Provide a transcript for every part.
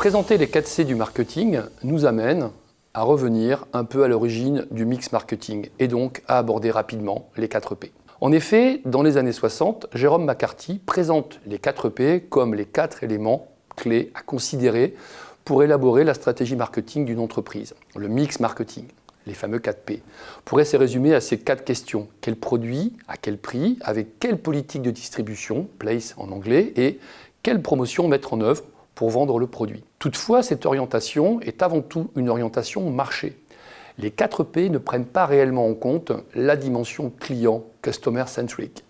Présenter les 4 C du marketing nous amène à revenir un peu à l'origine du mix marketing et donc à aborder rapidement les 4 P. En effet, dans les années 60, Jérôme McCarthy présente les 4 P comme les 4 éléments clés à considérer pour élaborer la stratégie marketing d'une entreprise. Le mix marketing, les fameux 4 P, pourrait se résumer à ces 4 questions. Quel produit, à quel prix, avec quelle politique de distribution, place en anglais, et quelle promotion mettre en œuvre pour vendre le produit. Toutefois, cette orientation est avant tout une orientation marché. Les 4 P ne prennent pas réellement en compte la dimension client, customer-centric,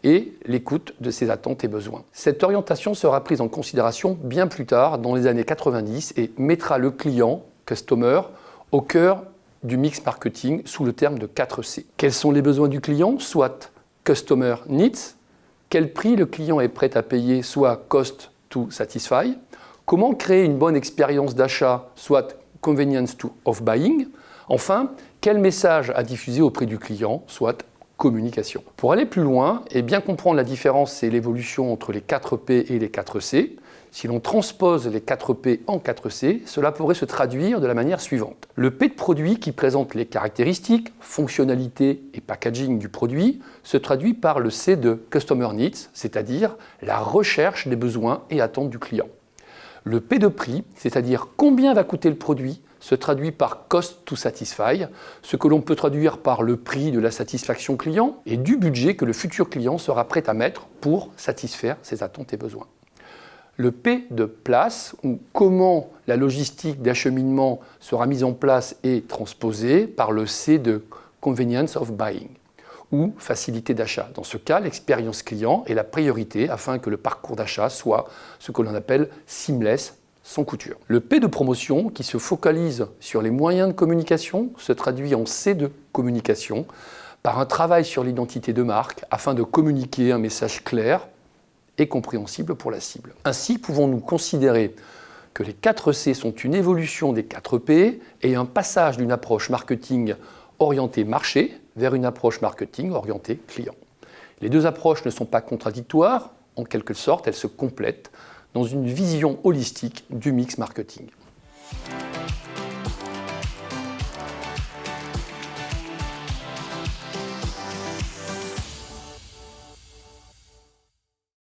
et l'écoute de ses attentes et besoins. Cette orientation sera prise en considération bien plus tard, dans les années 90, et mettra le client, customer, au cœur du mix marketing sous le terme de 4 C. Quels sont les besoins du client? Soit customer needs, quel prix le client est prêt à payer, soit cost to satisfy. Comment créer une bonne expérience d'achat, soit convenience of buying. Enfin, quel message à diffuser auprès du client, soit communication. Pour aller plus loin et bien comprendre la différence et l'évolution entre les 4 P et les 4 C, si l'on transpose les 4 P en 4 C, cela pourrait se traduire de la manière suivante. Le P de produit qui présente les caractéristiques, fonctionnalités et packaging du produit se traduit par le C de Customer Needs, c'est-à-dire la recherche des besoins et attentes du client. Le P de prix, c'est-à-dire combien va coûter le produit, se traduit par Cost to Satisfy, ce que l'on peut traduire par le prix de la satisfaction client et du budget que le futur client sera prêt à mettre pour satisfaire ses attentes et besoins. Le P de place, ou comment la logistique d'acheminement sera mise en place et transposée, par le C de Convenience of Buying, ou facilité d'achat. Dans ce cas, l'expérience client est la priorité afin que le parcours d'achat soit ce que l'on appelle seamless, sans couture. Le P de promotion, qui se focalise sur les moyens de communication, se traduit en C de communication, par un travail sur l'identité de marque afin de communiquer un message clair et compréhensible pour la cible. Ainsi, pouvons-nous considérer que les 4 C sont une évolution des 4 P et un passage d'une approche marketing orientée marché vers une approche marketing orientée client. Les deux approches ne sont pas contradictoires, en quelque sorte, elles se complètent dans une vision holistique du mix marketing.